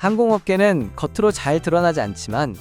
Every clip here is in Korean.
항공업계는 겉으로 잘 드러나지 않지만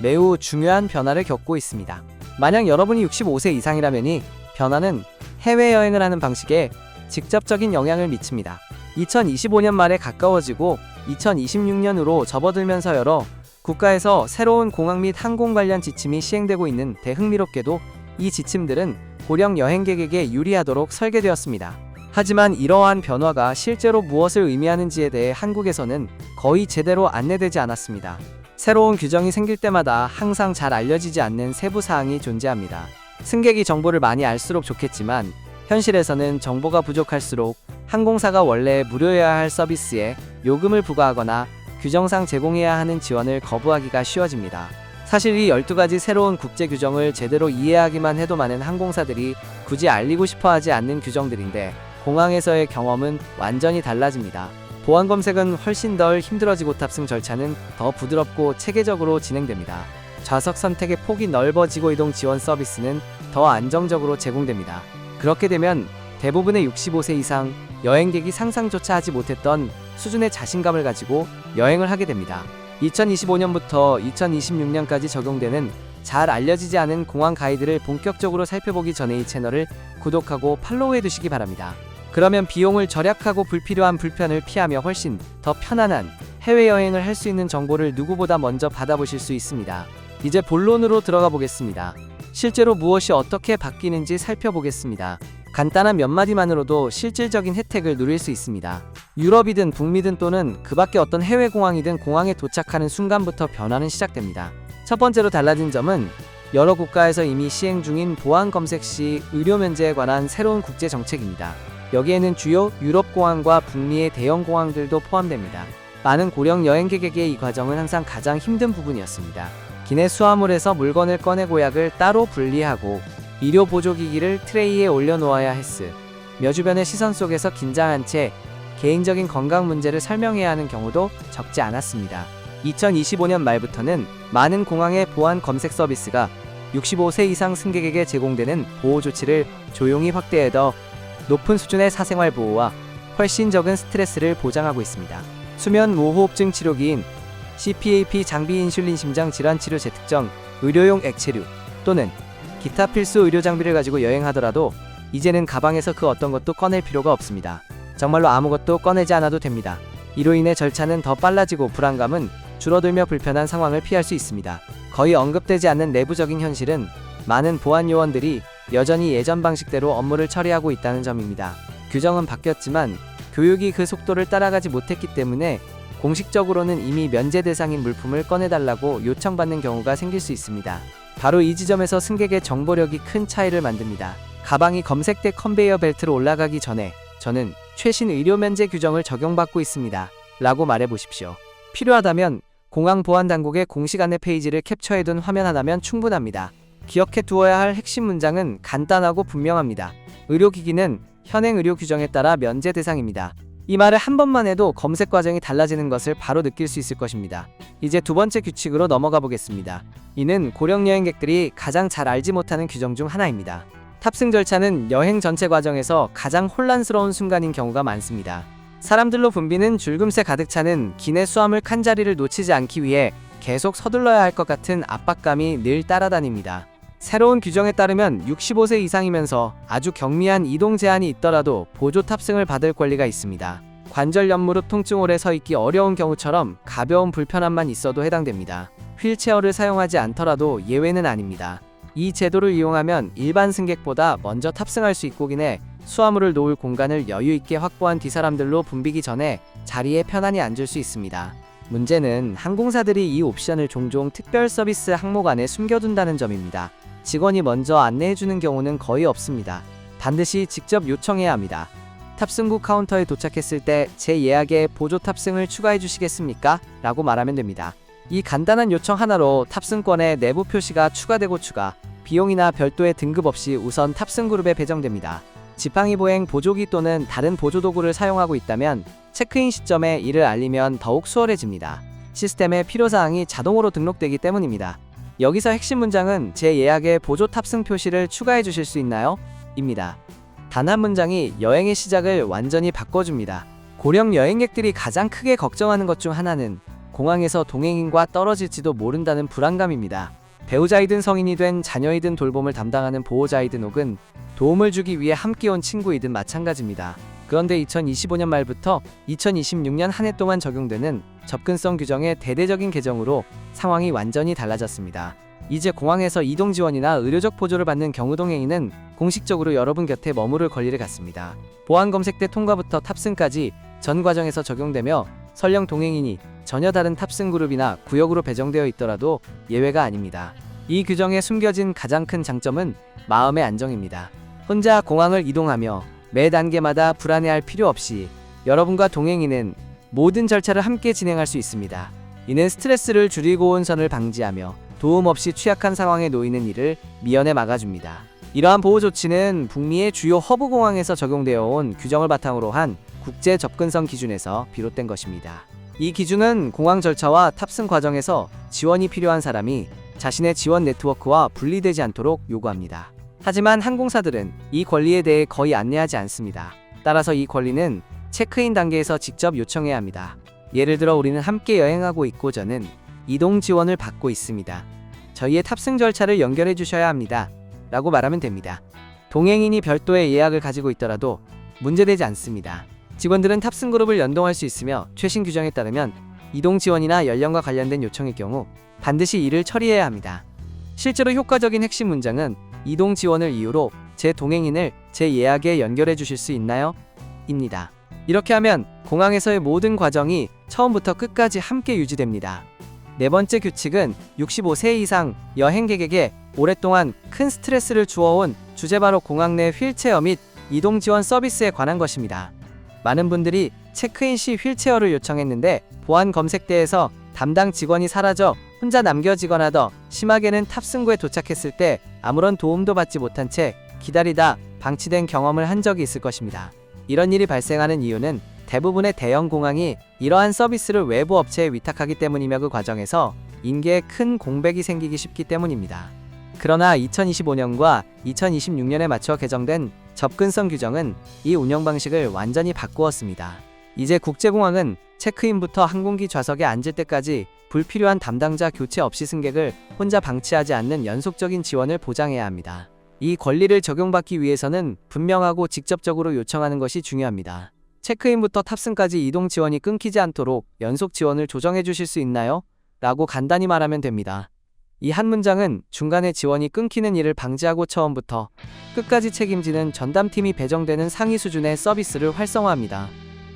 매우 중요한 변화를 겪고 있습니다. 만약 여러분이 65세 이상이라면 이 변화는 해외여행을 하는 방식에 직접적인 영향을 미칩니다. 2025년 말에 가까워지고 2026년으로 접어들면서 여러 국가에서 새로운 공항 및 항공 관련 지침이 시행되고 있는데 흥미롭게도 이 지침들은 고령 여행객에게 유리하도록 설계되었습니다. 하지만 이러한 변화가 실제로 무엇을 의미하는지에 대해 한국에서는 거의 제대로 안내되지 않았습니다. 새로운 규정이 생길 때마다 항상 잘 알려지지 않는 세부 사항이 존재합니다. 승객이 정보를 많이 알수록 좋겠지만 현실에서는 정보가 부족할수록 항공사가 원래 무료여야 할 서비스에 요금을 부과하거나 규정상 제공해야 하는 지원을 거부하기가 쉬워집니다. 사실 이 12가지 새로운 국제 규정을 제대로 이해하기만 해도 많은 항공사들이 굳이 알리고 싶어 하지 않는 규정들인데 공항에서의 경험은 완전히 달라집니다. 보안 검색은 훨씬 덜 힘들어지고 탑승 절차는 더 부드럽고 체계적으로 진행됩니다. 좌석 선택의 폭이 넓어지고 이동 지원 서비스는 더 안정적으로 제공됩니다. 그렇게 되면 대부분의 65세 이상 여행객이 상상조차 하지 못했던 수준의 자신감을 가지고 여행을 하게 됩니다. 2025년부터 2026년까지 적용되는 잘 알려지지 않은 공항 가이드를 본격적으로 살펴보기 전에 이 채널을 구독하고 팔로우해 두시기 바랍니다. 그러면 비용을 절약하고 불필요한 불편을 피하며 훨씬 더 편안한 해외여행을 할 수 있는 정보를 누구보다 먼저 받아보실 수 있습니다. 이제 본론으로 들어가 보겠습니다. 실제로 무엇이 어떻게 바뀌는지 살펴보겠습니다. 간단한 몇 마디만으로도 실질적인 혜택을 누릴 수 있습니다. 유럽이든 북미든 또는 그 밖에 어떤 해외 공항이든 공항에 도착하는 순간부터 변화는 시작됩니다. 첫 번째로 달라진 점은 여러 국가에서 이미 시행 중인 보안 검색 시 의료 면제에 관한 새로운 국제 정책입니다. 여기에는 주요 유럽 공항과 북미의 대형 공항들도 포함됩니다. 많은 고령 여행객에게 이 과정은 항상 가장 힘든 부분이었습니다. 기내 수화물에서 물건을 꺼내고 약을 따로 분리하고 의료 보조기기를 트레이에 올려놓아야 했으며 주변의 시선 속에서 긴장한 채 개인적인 건강 문제를 설명해야 하는 경우도 적지 않았습니다. 2025년 말부터는 많은 공항의 보안 검색 서비스가 65세 이상 승객에게 제공되는 보호 조치를 조용히 확대해 더 높은 수준의 사생활 보호와 훨씬 적은 스트레스를 보장하고 있습니다. 수면 무호흡증 치료기인 CPAP 장비, 인슐린 심장 질환 치료 재특정 의료용 액체류 또는 기타 필수 의료 장비를 가지고 여행하더라도 이제는 가방에서 그 어떤 것도 꺼낼 필요가 없습니다. 정말로 아무것도 꺼내지 않아도 됩니다. 이로 인해 절차는 더 빨라지고 불안감은 줄어들며 불편한 상황을 피할 수 있습니다. 거의 언급되지 않는 내부적인 현실은 많은 보안 요원들이 여전히 예전 방식대로 업무를 처리하고 있다는 점입니다. 규정은 바뀌었지만 교육이 그 속도를 따라가지 못했기 때문에 공식적으로는 이미 면제 대상인 물품을 꺼내달라고 요청받는 경우가 생길 수 있습니다. 바로 이 지점에서 승객의 정보력이 큰 차이를 만듭니다. 가방이 검색대 컨베이어 벨트로 올라가기 전에 저는 최신 의료 면제 규정을 적용받고 있습니다. 라고 말해보십시오. 필요하다면 공항 보안 당국의 공식 안내 페이지를 캡처해둔 화면 하나면 충분합니다. 기억해 두어야 할 핵심 문장은 간단하고 분명합니다. 의료기기는 현행 의료 규정에 따라 면제 대상입니다. 이 말을 한 번만 해도 검색 과정이 달라지는 것을 바로 느낄 수 있을 것입니다. 이제 두 번째 규칙으로 넘어가 보겠습니다. 이는 고령 여행객들이 가장 잘 알지 못하는 규정 중 하나입니다. 탑승 절차는 여행 전체 과정에서 가장 혼란스러운 순간인 경우가 많습니다. 사람들로 붐비는 줄금새 가득 차는 기내 수화물 칸자리를 놓치지 않기 위해 계속 서둘러야 할 것 같은 압박감이 늘 따라다닙니다. 새로운 규정에 따르면 65세 이상이면서 아주 경미한 이동 제한이 있더라도 보조 탑승을 받을 권리가 있습니다. 관절 옆무릎 통증, 오래 서 있기 어려운 경우처럼 가벼운 불편함만 있어도 해당됩니다. 휠체어를 사용하지 않더라도 예외는 아닙니다. 이 제도를 이용하면 일반 승객보다 먼저 탑승할 수 있고긴 해 수화물을 놓을 공간을 여유있게 확보한 뒷사람들로 붐비기 전에 자리에 편안히 앉을 수 있습니다. 문제는 항공사들이 이 옵션을 종종 특별 서비스 항목 안에 숨겨둔다는 점입니다. 직원이 먼저 안내해주는 경우는 거의 없습니다. 반드시 직접 요청해야 합니다. 탑승구 카운터에 도착했을 때 제 예약에 보조 탑승을 추가해 주시겠습니까? 라고 말하면 됩니다. 이 간단한 요청 하나로 탑승권에 내부 표시가 추가되고 비용이나 별도의 등급 없이 우선 탑승 그룹에 배정됩니다. 지팡이 보행 보조기 또는 다른 보조 도구를 사용하고 있다면 체크인 시점에 이를 알리면 더욱 수월해집니다. 시스템에 필요사항이 자동으로 등록되기 때문입니다. 여기서 핵심 문장은 제 예약에 보조 탑승 표시를 추가해 주실 수 있나요? 입니다. 단 한 문장이 여행의 시작을 완전히 바꿔줍니다. 고령 여행객들이 가장 크게 걱정하는 것 중 하나는 공항에서 동행인과 떨어질지도 모른다는 불안감입니다. 배우자이든 성인이든 자녀이든 돌봄을 담당하는 보호자이든 혹은 도움을 주기 위해 함께 온 친구이든 마찬가지입니다. 그런데 2025년 말부터 2026년 한 해 동안 적용되는 접근성 규정의 대대적인 개정으로 상황이 완전히 달라졌습니다. 이제 공항에서 이동 지원이나 의료적 보조를 받는 경우 동행인은 공식적으로 여러분 곁에 머무를 권리를 갖습니다. 보안 검색대 통과부터 탑승까지 전 과정에서 적용되며 설령 동행인이 전혀 다른 탑승 그룹이나 구역으로 배정되어 있더라도 예외가 아닙니다. 이 규정에 숨겨진 가장 큰 장점은 마음의 안정입니다. 혼자 공항을 이동하며 매 단계마다 불안해할 필요 없이 여러분과 동행인은 모든 절차를 함께 진행할 수 있습니다. 이는 스트레스를 줄이고 혼선을 방지하며 도움 없이 취약한 상황에 놓이는 일을 미연에 막아줍니다. 이러한 보호 조치는 북미의 주요 허브 공항에서 적용되어 온 규정을 바탕으로 한 국제 접근성 기준에서 비롯된 것입니다. 이 기준은 공항 절차와 탑승 과정에서 지원이 필요한 사람이 자신의 지원 네트워크와 분리되지 않도록 요구합니다. 하지만 항공사들은 이 권리에 대해 거의 안내하지 않습니다. 따라서 이 권리는 체크인 단계에서 직접 요청해야 합니다. 예를 들어 우리는 함께 여행하고 있고 저는 이동 지원을 받고 있습니다. 저희의 탑승 절차를 연결해 주셔야 합니다. 라고 말하면 됩니다. 동행인이 별도의 예약을 가지고 있더라도 문제되지 않습니다. 직원들은 탑승 그룹을 연동할 수 있으며 최신 규정에 따르면 이동 지원이나 연령과 관련된 요청일 경우 반드시 이를 처리해야 합니다. 실제로 효과적인 핵심 문장은 이동 지원을 이유로 제 동행인을 제 예약에 연결해 주실 수 있나요? 입니다. 이렇게 하면 공항에서의 모든 과정이 처음부터 끝까지 함께 유지됩니다. 네 번째 규칙은 65세 이상 여행객에게 오랫동안 큰 스트레스를 주어온 주제 바로 공항 내 휠체어 및 이동 지원 서비스에 관한 것입니다. 많은 분들이 체크인 시 휠체어를 요청했는데 보안 검색대에서 담당 직원이 사라져 혼자 남겨지거나 더 심하게는 탑승구에 도착했을 때 아무런 도움도 받지 못한 채 기다리다 방치된 경험을 한 적이 있을 것입니다. 이런 일이 발생하는 이유는 대부분의 대형 공항이 이러한 서비스를 외부 업체에 위탁하기 때문이며 그 과정에서 인계에 큰 공백이 생기기 쉽기 때문입니다. 그러나 2025년과 2026년에 맞춰 개정된 접근성 규정은 이 운영 방식을 완전히 바꾸었습니다. 이제 국제공항은 체크인부터 항공기 좌석에 앉을 때까지 불필요한 담당자 교체 없이 승객을 혼자 방치하지 않는 연속적인 지원을 보장해야 합니다. 이 권리를 적용받기 위해서는 분명하고 직접적으로 요청하는 것이 중요합니다. 체크인부터 탑승까지 이동 지원이 끊기지 않도록 연속 지원을 조정해 주실 수 있나요? 라고 간단히 말하면 됩니다. 이 한 문장은 중간에 지원이 끊기는 일을 방지하고 처음부터 끝까지 책임지는 전담팀이 배정되는 상위 수준의 서비스를 활성화합니다.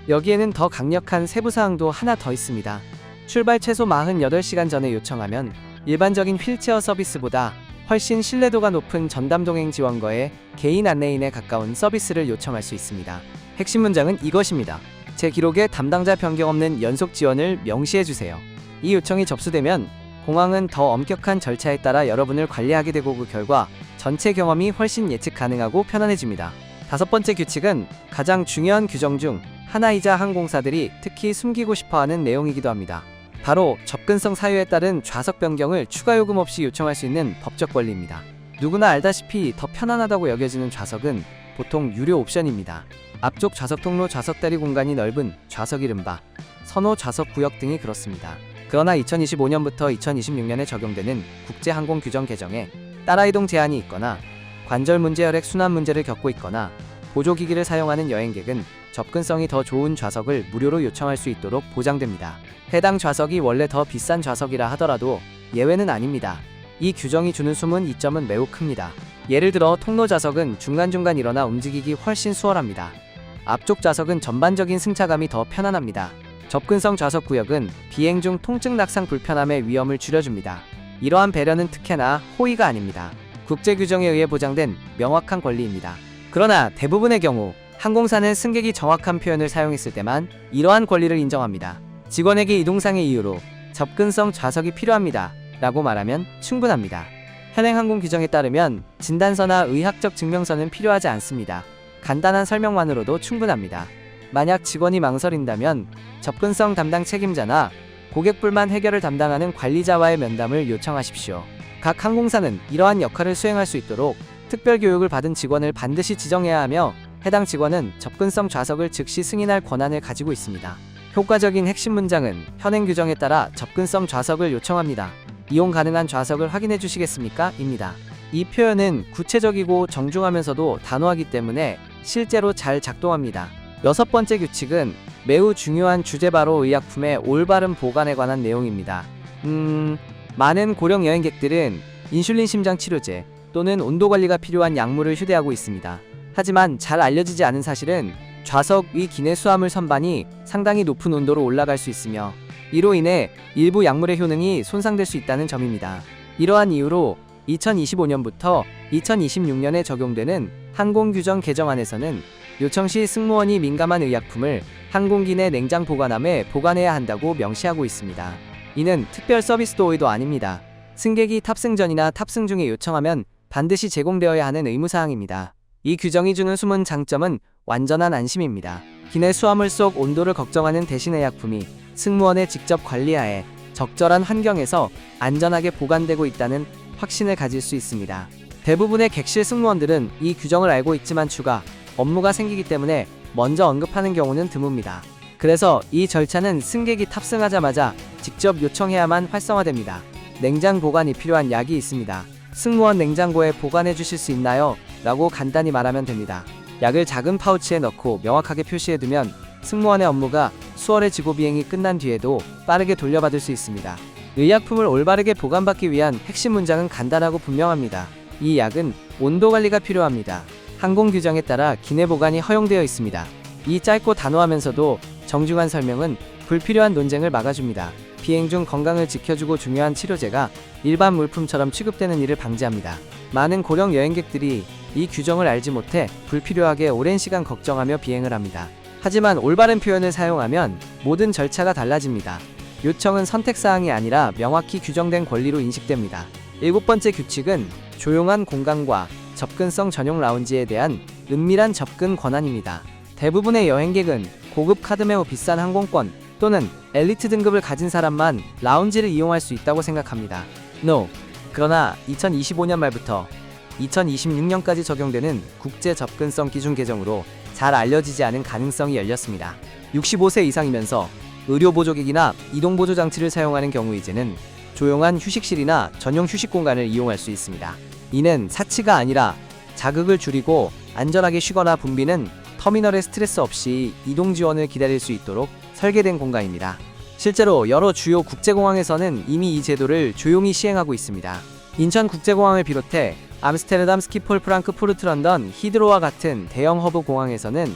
여기에는 더 강력한 세부사항도 하나 더 있습니다. 출발 최소 48시간 전에 요청하면 일반적인 휠체어 서비스보다 훨씬 신뢰도가 높은 전담 동행 지원거에 개인 안내인에 가까운 서비스를 요청할 수 있습니다. 핵심 문장은 이것입니다. 제 기록에 담당자 변경 없는 연속 지원을 명시해 주세요. 이 요청이 접수되면 공항은 더 엄격한 절차에 따라 여러분을 관리하게 되고 그 결과 전체 경험이 훨씬 예측 가능하고 편안해집니다. 다섯 번째 규칙은 가장 중요한 규정 중 하나이자 항공사들이 특히 숨기고 싶어하는 내용이기도 합니다. 바로 접근성 사유에 따른 좌석 변경을 추가 요금 없이 요청할 수 있는 법적 권리입니다. 누구나 알다시피 더 편안하다고 여겨지는 좌석은 보통 유료 옵션입니다. 앞쪽 좌석 통로, 좌석 다리 공간이 넓은 좌석 이른바 선호 좌석 구역 등이 그렇습니다. 그러나 2025년부터 2026년에 적용되는 국제항공 규정 개정에 따라 이동 제한이 있거나 관절 문제, 혈액 순환 문제를 겪고 있거나 보조기기를 사용하는 여행객은 접근성이 더 좋은 좌석을 무료로 요청할 수 있도록 보장됩니다. 해당 좌석이 원래 더 비싼 좌석이라 하더라도 예외는 아닙니다. 이 규정이 주는 숨은 이점은 매우 큽니다. 예를 들어 통로 좌석은 중간중간 일어나 움직이기 훨씬 수월합니다. 앞쪽 좌석은 전반적인 승차감이 더 편안합니다. 접근성 좌석 구역은 비행 중 통증 낙상 불편함의 위험을 줄여줍니다. 이러한 배려는 특혜나 호의가 아닙니다. 국제 규정에 의해 보장된 명확한 권리입니다. 그러나 대부분의 경우 항공사는 승객이 정확한 표현을 사용했을 때만 이러한 권리를 인정합니다. 직원에게 이동상의 이유로 접근성 좌석이 필요합니다 라고 말하면 충분합니다. 현행 항공 규정에 따르면 진단서나 의학적 증명서는 필요하지 않습니다. 간단한 설명만으로도 충분합니다. 만약 직원이 망설인다면 접근성 담당 책임자나 고객 불만 해결을 담당하는 관리자와의 면담을 요청하십시오. 각 항공사는 이러한 역할을 수행할 수 있도록 특별 교육을 받은 직원을 반드시 지정해야 하며 해당 직원은 접근성 좌석을 즉시 승인할 권한을 가지고 있습니다. 효과적인 핵심 문장은 현행 규정에 따라 접근성 좌석을 요청합니다. 이용 가능한 좌석을 확인해 주시겠습니까? 입니다. 이 표현은 구체적이고 정중하면서도 단호하기 때문에 실제로 잘 작동합니다. 여섯 번째 규칙은 매우 중요한 주제 바로 의약품의 올바른 보관에 관한 내용입니다. 많은 고령 여행객들은 인슐린 심장 치료제 또는 온도 관리가 필요한 약물을 휴대하고 있습니다. 하지만 잘 알려지지 않은 사실은 좌석 위 기내 수화물 선반이 상당히 높은 온도로 올라갈 수 있으며 이로 인해 일부 약물의 효능이 손상될 수 있다는 점입니다. 이러한 이유로 2025년부터 2026년에 적용되는 항공규정 개정안에서는 요청 시 승무원이 민감한 의약품을 항공기 내 냉장 보관함에 보관해야 한다고 명시하고 있습니다. 이는 특별 서비스 도어도 아닙니다. 승객이 탑승 전이나 탑승 중에 요청하면 반드시 제공되어야 하는 의무사항입니다. 이 규정이 주는 숨은 장점은 완전한 안심입니다. 기내 수화물 속 온도를 걱정하는 대신 의약품이 승무원의 직접 관리하에 적절한 환경에서 안전하게 보관되고 있다는 확신을 가질 수 있습니다. 대부분의 객실 승무원들은 이 규정을 알고 있지만 추가 업무가 생기기 때문에 먼저 언급하는 경우는 드뭅니다. 그래서 이 절차는 승객이 탑승하자마자 직접 요청해야만 활성화됩니다. 냉장 보관이 필요한 약이 있습니다. 승무원 냉장고에 보관해 주실 수 있나요? 라고 간단히 말하면 됩니다. 약을 작은 파우치에 넣고 명확하게 표시해두면 승무원의 업무가 수월해지고 비행이 끝난 뒤에도 빠르게 돌려받을 수 있습니다. 의약품을 올바르게 보관받기 위한 핵심 문장은 간단하고 분명합니다. 이 약은 온도 관리가 필요합니다. 항공 규정에 따라 기내 보관이 허용되어 있습니다. 이 짧고 단호하면서도 정중한 설명은 불필요한 논쟁을 막아줍니다. 비행 중 건강을 지켜주고 중요한 치료제가 일반 물품처럼 취급되는 일을 방지합니다. 많은 고령 여행객들이 이 규정을 알지 못해 불필요하게 오랜 시간 걱정하며 비행을 합니다. 하지만 올바른 표현을 사용하면 모든 절차가 달라집니다. 요청은 선택사항이 아니라 명확히 규정된 권리로 인식됩니다. 일곱 번째 규칙은 조용한 공간과 접근성 전용 라운지에 대한 은밀한 접근 권한입니다. 대부분의 여행객은 고급 카드 매우 비싼 항공권 또는 엘리트 등급을 가진 사람만 라운지를 이용할 수 있다고 생각합니다. No. 그러나 2025년 말부터 2026년까지 적용되는 국제 접근성 기준 개정으로 잘 알려지지 않은 가능성이 열렸습니다. 65세 이상이면서 의료 보조기기나 이동 보조 장치를 사용하는 경우 이제는 조용한 휴식실이나 전용 휴식 공간을 이용할 수 있습니다. 이는 사치가 아니라 자극을 줄이고 안전하게 쉬거나 붐비는 터미널의 스트레스 없이 이동 지원을 기다릴 수 있도록 설계된 공간입니다. 실제로 여러 주요 국제공항에서는 이미 이 제도를 조용히 시행하고 있습니다. 인천국제공항을 비롯해 암스테르담, 스키폴, 프랑크푸르트, 런던, 히드로와 같은 대형 허브 공항에서는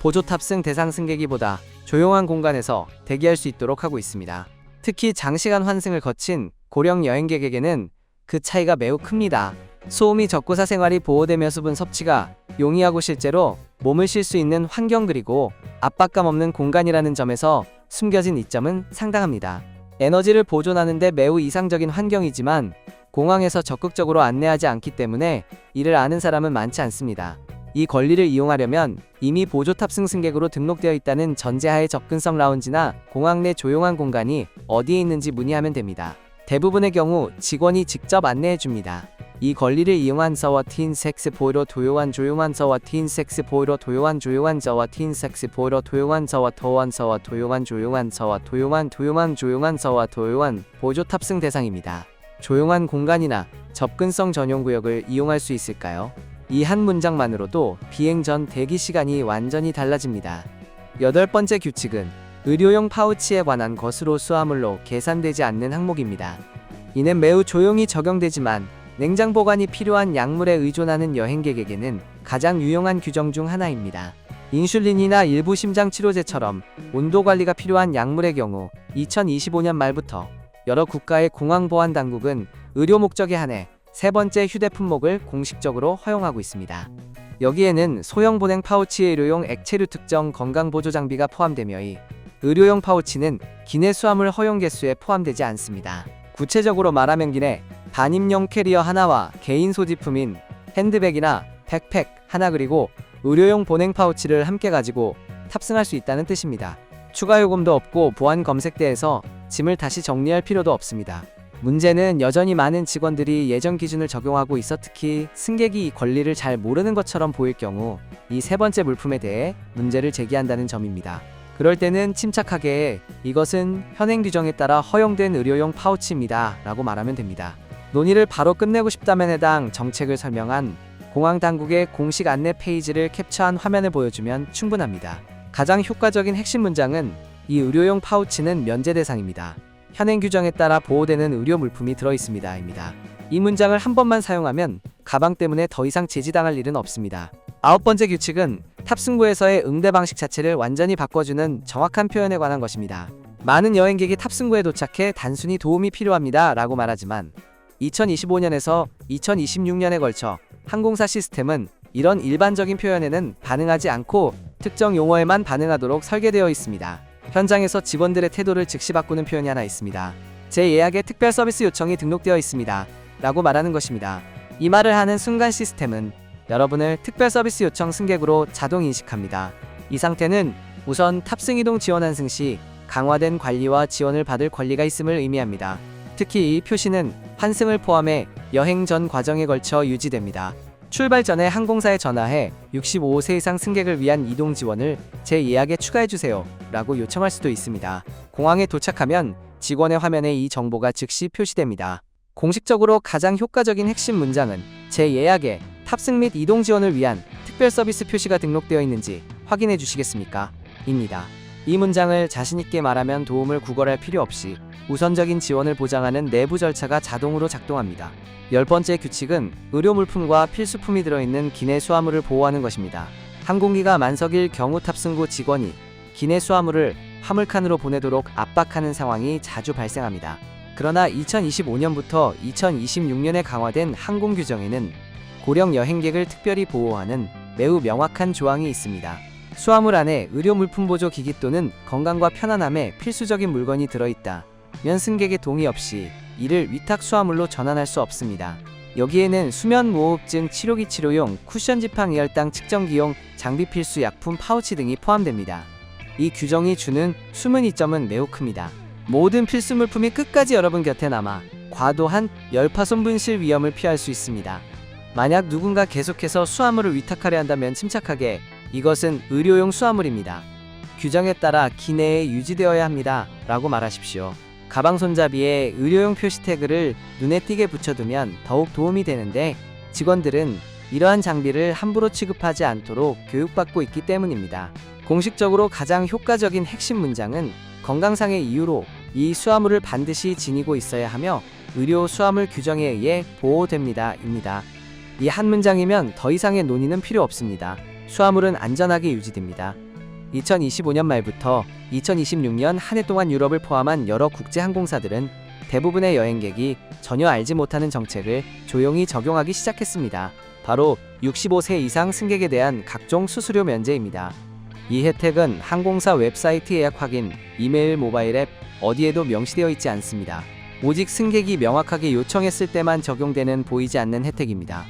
보조 탑승 대상 승객이보다 조용한 공간에서 대기할 수 있도록 하고 있습니다. 특히 장시간 환승을 거친 고령 여행객에게는 그 차이가 매우 큽니다. 소음이 적고 사생활이 보호되며 수분 섭취가 용이하고 실제로 몸을 쉴 수 있는 환경 그리고 압박감 없는 공간이라는 점에서 숨겨진 이점은 상당합니다. 에너지를 보존하는 데 매우 이상적인 환경이지만 공항에서 적극적으로 안내하지 않기 때문에 이를 아는 사람은 많지 않습니다. 이 권리를 이용하려면 이미 보조 탑승 승객으로 등록되어 있다는 전제하에 접근성 라운지나 공항 내 조용한 공간이 어디에 있는지 문의하면 됩니다. 대부분의 경우 직원이 직접 안내해 줍니다. 이 권리를 이용한 저와 틴 섹스 보이러 도요한 조용한 저와 틴 섹스 보이러 도요한 조용한 저와 틴 섹스 보이러 도용한 저와 도원 저와 도용한 조용한 저와 도용한 조용한 저와 도용한 보조 탑승 대상입니다. 조용한 공간이나 접근성 전용 구역을 이용할 수 있을까요? 이 한 문장만으로도 비행 전 대기 시간이 완전히 달라집니다. 여덟 번째 규칙은 의료용 파우치에 관한 것으로 수화물로 계산되지 않는 항목입니다. 이는 매우 조용히 적용되지만 냉장 보관이 필요한 약물에 의존하는 여행객에게는 가장 유용한 규정 중 하나입니다. 인슐린이나 일부 심장 치료제처럼 온도 관리가 필요한 약물의 경우 2025년 말부터 여러 국가의 공항 보안 당국은 의료 목적에 한해 세 번째 휴대품목을 공식적으로 허용하고 있습니다. 여기에는 소형 보냉 파우치의 의료용 액체류 특정 건강보조 장비가 포함되며 이 의료용 파우치는 기내 수화물 허용 개수에 포함되지 않습니다. 구체적으로 말하면 기내 반입용 캐리어 하나와 개인 소지품인 핸드백이나 백팩 하나 그리고 의료용 보냉 파우치를 함께 가지고 탑승할 수 있다는 뜻입니다. 추가 요금도 없고 보안 검색대에서 짐을 다시 정리할 필요도 없습니다. 문제는 여전히 많은 직원들이 예전 기준을 적용하고 있어 특히 승객이 이 권리를 잘 모르는 것처럼 보일 경우 이 세 번째 물품에 대해 문제를 제기한다는 점입니다. 그럴 때는 침착하게 이것은 현행 규정에 따라 허용된 의료용 파우치입니다 라고 말하면 됩니다. 논의를 바로 끝내고 싶다면 해당 정책을 설명한 공항 당국의 공식 안내 페이지를 캡처한 화면을 보여주면 충분합니다. 가장 효과적인 핵심 문장은 이 의료용 파우치는 면제 대상입니다. 현행 규정에 따라 보호되는 의료 물품이 들어있습니다 입니다. 이 문장을 한 번만 사용하면 가방 때문에 더 이상 제지당할 일은 없습니다. 9번째 규칙은 탑승구에서의 응대 방식 자체를 완전히 바꿔주는 정확한 표현에 관한 것입니다. 많은 여행객이 탑승구에 도착해 단순히 도움이 필요합니다 라고 말하지만 2025년에서 2026년에 걸쳐 항공사 시스템은 이런 일반적인 표현에는 반응하지 않고 특정 용어에만 반응하도록 설계되어 있습니다. 현장에서 직원들의 태도를 즉시 바꾸는 표현이 하나 있습니다. 제 예약에 특별 서비스 요청이 등록되어 있습니다 라고 말하는 것입니다. 이 말을 하는 순간 시스템은 여러분을 특별 서비스 요청 승객으로 자동 인식합니다. 이 상태는 우선 탑승 이동 지원 환승 시 강화된 관리와 지원을 받을 권리가 있음을 의미합니다. 특히 이 표시는 환승을 포함해 여행 전 과정에 걸쳐 유지됩니다. 출발 전에 항공사에 전화해 65세 이상 승객을 위한 이동 지원을 제 예약에 추가해주세요 라고 요청할 수도 있습니다. 공항에 도착하면 직원의 화면에 이 정보가 즉시 표시됩니다. 공식적으로 가장 효과적인 핵심 문장은 제 예약에 탑승 및 이동 지원을 위한 특별 서비스 표시가 등록되어 있는지 확인해 주시겠습니까? 입니다. 이 문장을 자신있게 말하면 도움을 구걸할 필요 없이 우선적인 지원을 보장하는 내부 절차가 자동으로 작동합니다. 10번째 규칙은 의료 물품과 필수품이 들어있는 기내 수화물을 보호하는 것입니다. 항공기가 만석일 경우 탑승구 직원이 기내 수화물을 화물칸으로 보내도록 압박하는 상황이 자주 발생합니다. 그러나 2025년부터 2026년에 강화된 항공 규정에는 고령 여행객을 특별히 보호하는 매우 명확한 조항이 있습니다. 수화물 안에 의료 물품 보조 기기 또는 건강과 편안함에 필수적인 물건이 들어있다 면 승객의 동의 없이 이를 위탁 수화물로 전환할 수 없습니다. 여기에는 수면 무호흡증 치료기 치료용 쿠션 지팡이 혈당 측정기용 장비 필수 약품 파우치 등이 포함됩니다. 이 규정이 주는 숨은 이점은 매우 큽니다. 모든 필수 물품이 끝까지 여러분 곁에 남아 과도한 열파손 분실 위험을 피할 수 있습니다. 만약 누군가 계속해서 수화물을 위탁하려 한다면 침착하게 이것은 의료용 수화물입니다. 규정에 따라 기내에 유지되어야 합니다 라고 말하십시오. 가방 손잡이에 의료용 표시 태그를 눈에 띄게 붙여두면 더욱 도움이 되는데 직원들은 이러한 장비를 함부로 취급하지 않도록 교육받고 있기 때문입니다. 공식적으로 가장 효과적인 핵심 문장은 건강상의 이유로 이 수화물을 반드시 지니고 있어야 하며 의료 수화물 규정에 의해 보호됩니다 입니다. 이 한 문장이면 더 이상의 논의는 필요 없습니다. 수화물은 안전하게 유지됩니다. 2025년 말부터 2026년 한 해 동안 유럽을 포함한 여러 국제 항공사들은 대부분의 여행객이 전혀 알지 못하는 정책을 조용히 적용하기 시작했습니다. 바로 65세 이상 승객에 대한 각종 수수료 면제입니다. 이 혜택은 항공사 웹사이트 예약 확인, 이메일, 모바일 앱 어디에도 명시되어 있지 않습니다. 오직 승객이 명확하게 요청했을 때만 적용되는 보이지 않는 혜택입니다.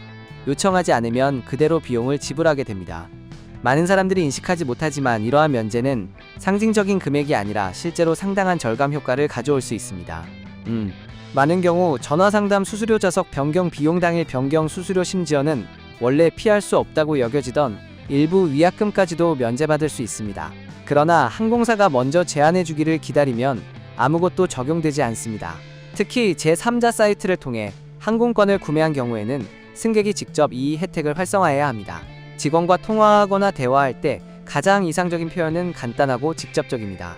요청하지 않으면 그대로 비용을 지불하게 됩니다. 많은 사람들이 인식하지 못하지만 이러한 면제는 상징적인 금액이 아니라 실제로 상당한 절감 효과를 가져올 수 있습니다. 많은 경우 전화상담 수수료 좌석 변경 비용 당일 변경 수수료 심지어는 원래 피할 수 없다고 여겨지던 일부 위약금까지도 면제받을 수 있습니다. 그러나 항공사가 먼저 제안해 주기를 기다리면 아무것도 적용되지 않습니다. 특히 제3자 사이트를 통해 항공권을 구매한 경우에는 승객이 직접 이 혜택을 활성화해야 합니다. 직원과 통화하거나 대화할 때 가장 이상적인 표현은 간단하고 직접적입니다.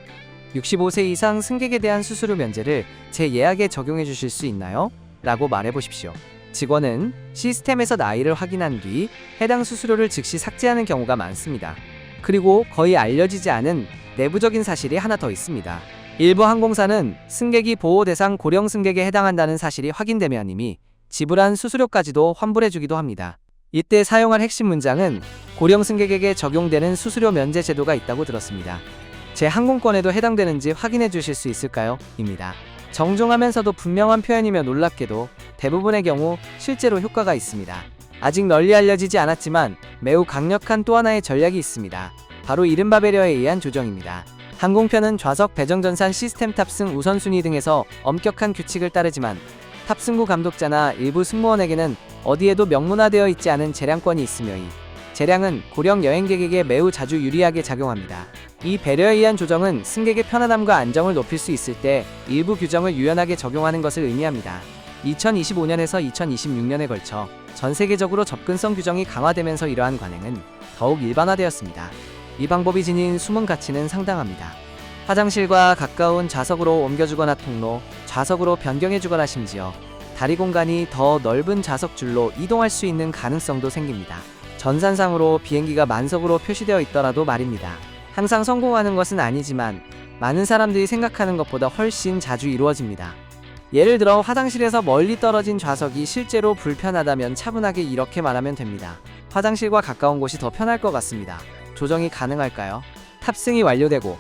65세 이상 승객에 대한 수수료 면제를 제 예약에 적용해 주실 수 있나요? 라고 말해 보십시오. 직원은 시스템에서 나이를 확인한 뒤 해당 수수료를 즉시 삭제하는 경우가 많습니다. 그리고 거의 알려지지 않은 내부적인 사실이 하나 더 있습니다. 일부 항공사는 승객이 보호 대상 고령 승객에 해당한다는 사실이 확인되면 이미 지불한 수수료까지도 환불해 주기도 합니다. 이때 사용할 핵심 문장은 고령 승객에게 적용되는 수수료 면제 제도가 있다고 들었습니다. 제 항공권에도 해당되는지 확인해 주실 수 있을까요? 입니다. 정중하면서도 분명한 표현이며 놀랍게도 대부분의 경우 실제로 효과가 있습니다. 아직 널리 알려지지 않았지만 매우 강력한 또 하나의 전략이 있습니다. 바로 이른바 배려에 의한 조정입니다. 항공편은 좌석 배정전산 시스템 탑승 우선순위 등에서 엄격한 규칙을 따르지만 탑승구 감독자나 일부 승무원에게는 어디에도 명문화되어 있지 않은 재량권이 있으며 이 재량은 고령 여행객에게 매우 자주 유리하게 작용합니다. 이 배려에 의한 조정은 승객의 편안함과 안정을 높일 수 있을 때 일부 규정을 유연하게 적용하는 것을 의미합니다. 2025년에서 2026년에 걸쳐 전 세계적으로 접근성 규정이 강화되면서 이러한 관행은 더욱 일반화되었습니다. 이 방법이 지닌 숨은 가치는 상당합니다. 화장실과 가까운 좌석으로 옮겨주거나 통로, 좌석으로 변경해주거나 심지어 다리 공간이 더 넓은 좌석 줄로 이동할 수 있는 가능성도 생깁니다. 전산상으로 비행기가 만석으로 표시되어 있더라도 말입니다. 항상 성공하는 것은 아니지만 많은 사람들이 생각하는 것보다 훨씬 자주 이루어집니다. 예를 들어 화장실에서 멀리 떨어진 좌석이 실제로 불편하다면 차분하게 이렇게 말하면 됩니다. 화장실과 가까운 곳이 더 편할 것 같습니다. 조정이 가능할까요? 탑승이 완료되고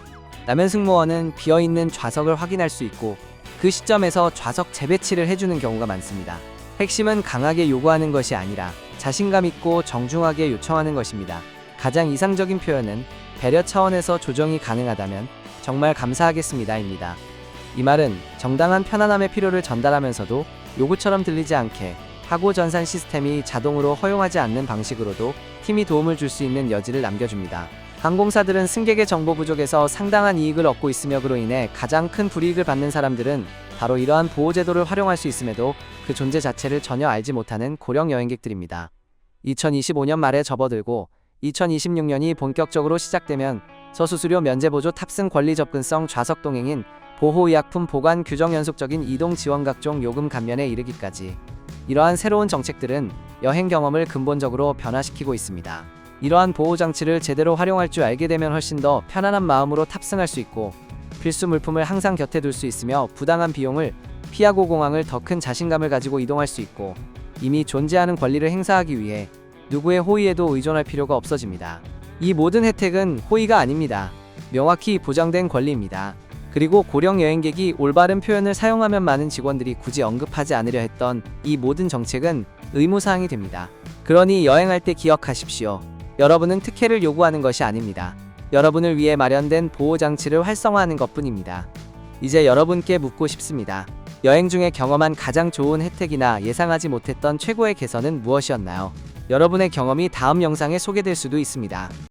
나면 승무원은 비어있는 좌석을 확인할 수 있고 그 시점에서 좌석 재배치를 해주는 경우가 많습니다. 핵심은 강하게 요구하는 것이 아니라 자신감 있고 정중하게 요청하는 것입니다. 가장 이상적인 표현은 배려 차원에서 조정이 가능하다면 정말 감사하겠습니다입니다. 이 말은 정당한 편안함의 필요를 전달하면서도 요구처럼 들리지 않게 하고 전산 시스템이 자동으로 허용하지 않는 방식으로도 팀이 도움을 줄 수 있는 여지를 남겨줍니다. 항공사들은 승객의 정보 부족에서 상당한 이익을 얻고 있으며 그로 인해 가장 큰 불이익을 받는 사람들은 바로 이러한 보호제도를 활용할 수 있음에도 그 존재 자체를 전혀 알지 못하는 고령 여행객들입니다. 2025년 말에 접어들고 2026년이 본격적으로 시작되면 서수수료 면제보조 탑승 권리 접근성 좌석 동행인 보호의약품 보관 규정 연속적인 이동 지원 각종 요금 감면에 이르기까지 이러한 새로운 정책들은 여행 경험을 근본적으로 변화시키고 있습니다. 이러한 보호장치를 제대로 활용할 줄 알게 되면 훨씬 더 편안한 마음으로 탑승할 수 있고 필수 물품을 항상 곁에 둘 수 있으며 부당한 비용을 피하고 공항을 더 큰 자신감을 가지고 이동할 수 있고 이미 존재하는 권리를 행사하기 위해 누구의 호의에도 의존할 필요가 없어집니다. 이 모든 혜택은 호의가 아닙니다. 명확히 보장된 권리입니다. 그리고 고령 여행객이 올바른 표현을 사용하면 많은 직원들이 굳이 언급하지 않으려 했던 이 모든 정책은 의무사항이 됩니다. 그러니 여행할 때 기억하십시오. 여러분은 특혜를 요구하는 것이 아닙니다. 여러분을 위해 마련된 보호장치를 활성화하는 것뿐입니다. 이제 여러분께 묻고 싶습니다. 여행 중에 경험한 가장 좋은 혜택이나 예상하지 못했던 최고의 개선은 무엇이었나요? 여러분의 경험이 다음 영상에 소개될 수도 있습니다.